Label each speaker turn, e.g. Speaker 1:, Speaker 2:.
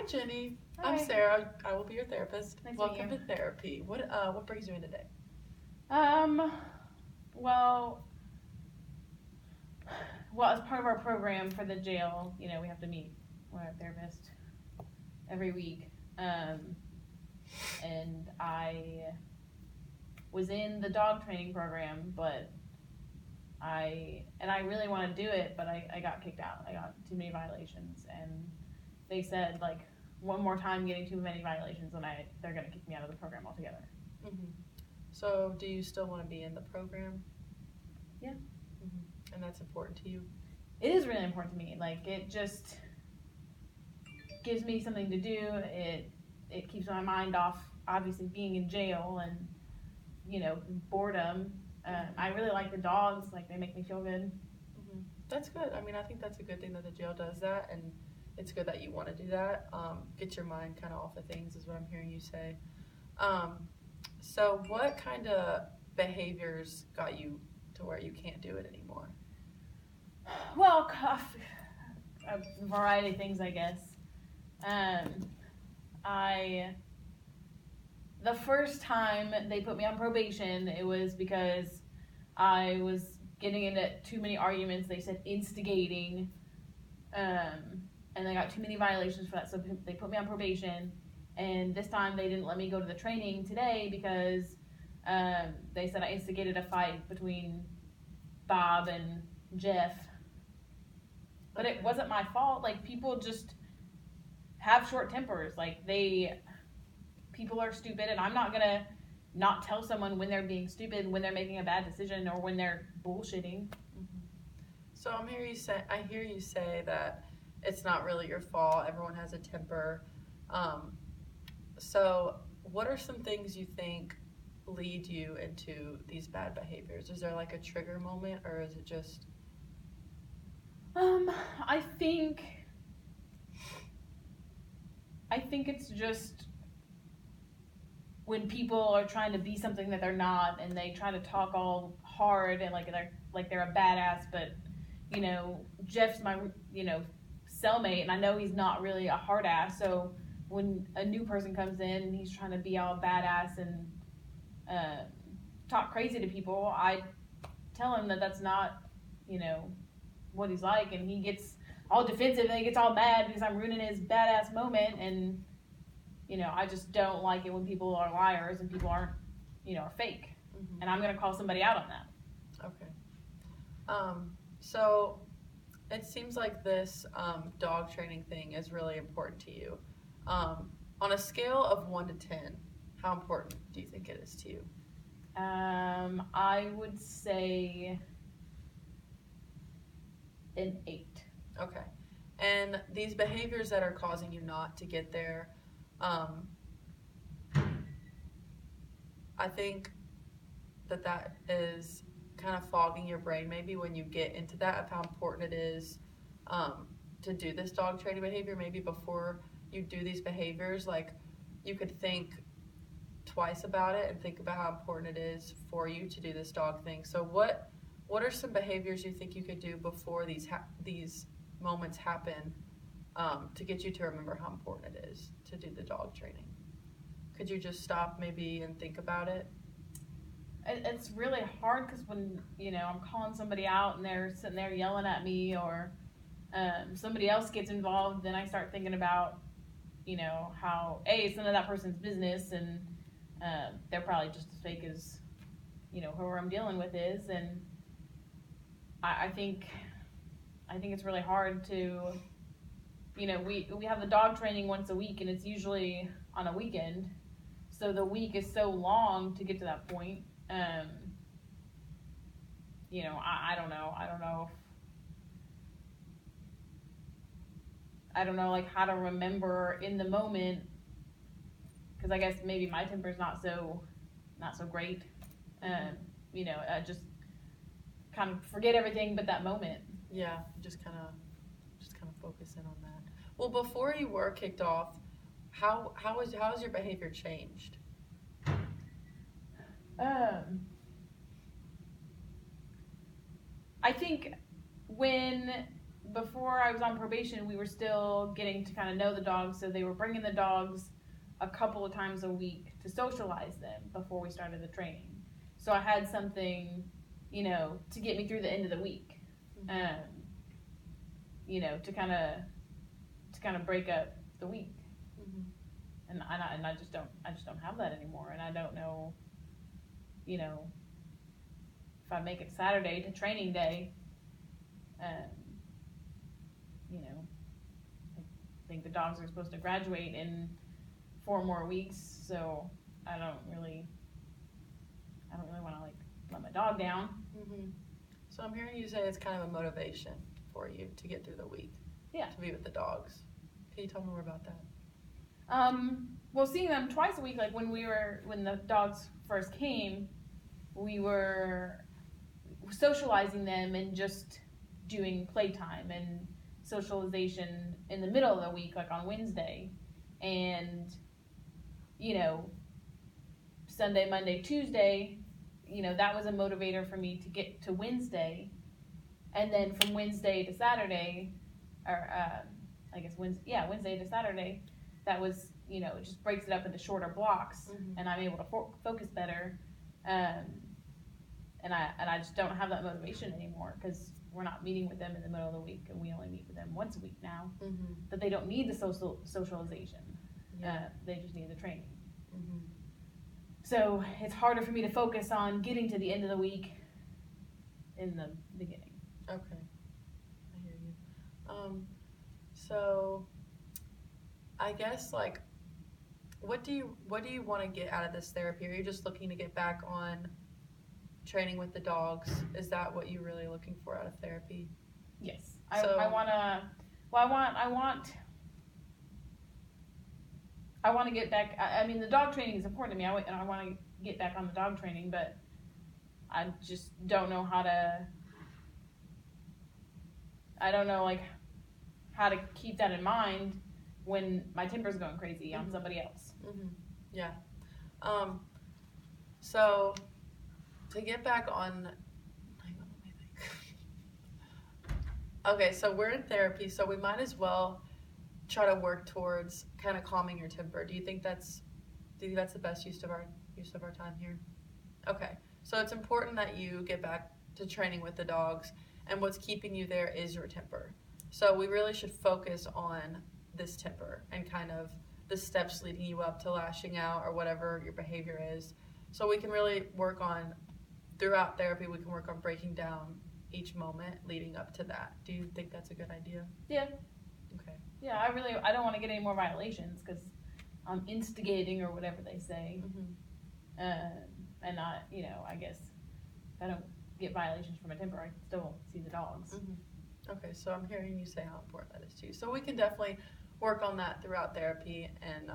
Speaker 1: Hi, Jenny.
Speaker 2: Hi.
Speaker 1: I'm Sarah. I will be your therapist.
Speaker 2: Nice to meet
Speaker 1: Welcome
Speaker 2: you.
Speaker 1: to therapy. What brings you in today?
Speaker 2: Um, well, as part of our program for the jail, we have to meet with our therapist every week. And I was in the dog training program, but I really want to do it, but I got kicked out. I got too many violations, and they said like one more time getting too many violations, and they're gonna kick me out of the program altogether.
Speaker 1: hmm So, do you still want to be in the program?
Speaker 2: Yeah.
Speaker 1: And that's important to you?
Speaker 2: It is really important to me. Like it just gives me something to do. It keeps my mind off obviously being in jail and boredom. I really like the dogs. Like they make me feel good.
Speaker 1: That's good. I mean, I think that's a good thing that the jail does that, and it's good that you want to do that. Get your mind kind of off of things, is what I'm hearing you say. Um, so, what kind of behaviors got you to where you can't do it anymore?
Speaker 2: Well, a variety of things, I guess. Um, I the first time they put me on probation, it was because I was getting into too many arguments. They said instigating, and I got too many violations for that, so they put me on probation. And this time they didn't let me go to the training today because they said I instigated a fight between Bob and Jeff. But it wasn't my fault. Like people just have short tempers. Like people are stupid, and I'm not gonna not tell someone when they're being stupid, when they're making a bad decision, or when they're bullshitting.
Speaker 1: So I hear you say that it's not really your fault. Everyone has a temper. So what are some things you think lead you into these bad behaviors? Is there like a trigger moment, or is it just?
Speaker 2: Um, I think it's just when people are trying to be something that they're not, and they try to talk all hard and like they're a badass, but Jeff's my cellmate, and I know he's not really a hard ass. So when a new person comes in and he's trying to be all badass and talk crazy to people, I tell him that that's not what he's like, and he gets all defensive and he gets all mad because I'm ruining his badass moment. And I just don't like it when people are liars and people aren't are fake. And I'm gonna call somebody out on that.
Speaker 1: Okay. So it seems like this dog training thing is really important to you. On a scale of 1 to 10, how important do you think it is to you?
Speaker 2: I would say an 8.
Speaker 1: Okay. And these behaviors that are causing you not to get there, I think that is kind of fogging your brain maybe when you get into that, of how important it is to do this dog training behavior. Maybe before you do these behaviors, like you could think twice about it and think about how important it is for you to do this dog thing. So what are some behaviors you think you could do before these moments happen to get you to remember how important it is to do the dog training? Could you just stop maybe and think about it?
Speaker 2: It's really hard because when I'm calling somebody out and they're sitting there yelling at me, or somebody else gets involved, then I start thinking about how it's none of that person's business, and they're probably just as fake as whoever I'm dealing with is. And I think it's really hard to we have the dog training once a week, and it's usually on a weekend, so the week is so long to get to that point. I don't know. I don't know like how to remember in the moment, because I guess maybe my temper's not so great. I just kind of forget everything but that moment.
Speaker 1: Yeah, just kind of focus in on that. Well, before you were kicked off, how has your behavior changed?
Speaker 2: I think when before I was on probation, we were still getting to kind of know the dogs, so they were bringing the dogs a couple of times a week to socialize them before we started the training. So I had something, you know, to get me through the end of the week, you know, to kind of break up the week. And I just don't have that anymore, and I don't know, you know, if I make it Saturday to training day, you know, I think the dogs are supposed to graduate in 4 more weeks, so I don't really want to like let my dog down.
Speaker 1: So I'm hearing you say it's kind of a motivation for you to get through the week.
Speaker 2: Yeah.
Speaker 1: To be with the dogs. Can you tell me more about that?
Speaker 2: Well, seeing them twice a week, like when the dogs first came, we were socializing them and just doing playtime and socialization in the middle of the week, like on Wednesday. And, you know, Sunday, Monday, Tuesday, you know, that was a motivator for me to get to Wednesday. And then from Wednesday to Saturday, or I guess Wednesday to Saturday, that was, you know, it just breaks it up into shorter blocks, and I'm able to focus better. And I just don't have that motivation anymore because we're not meeting with them in the middle of the week, and we only meet with them once a week now. But they don't need the socialization. They just need the training. So it's harder for me to focus on getting to the end of the week in the beginning.
Speaker 1: Okay, I hear you. So I guess, like, what do you want to get out of this therapy? Are you just looking to get back on training with the dogs? Is that what you're really looking for out of therapy?
Speaker 2: Yes.
Speaker 1: So,
Speaker 2: I want to get back. I mean, the dog training is important to me, and I want to get back on the dog training, but I just don't know how to. I don't know, like, how to keep that in mind when my temper's going crazy on somebody else.
Speaker 1: Yeah. So to get back on, hang on, let me think. Okay, so we're in therapy, so we might as well try to work towards kind of calming your temper. Do you think that's the best use of our time here? Okay, so it's important that you get back to training with the dogs, and what's keeping you there is your temper. So we really should focus on this temper and kind of the steps leading you up to lashing out or whatever your behavior is. So we can really work on, throughout therapy, we can work on breaking down each moment leading up to that. Do you think that's a good idea?
Speaker 2: Yeah.
Speaker 1: Okay.
Speaker 2: Yeah, I don't want to get any more violations because I'm instigating or whatever they say. And not, you know, I guess if I don't get violations from my temper, I still see the dogs.
Speaker 1: Okay, so I'm hearing you say how important that is to you. So we can definitely work on that throughout therapy and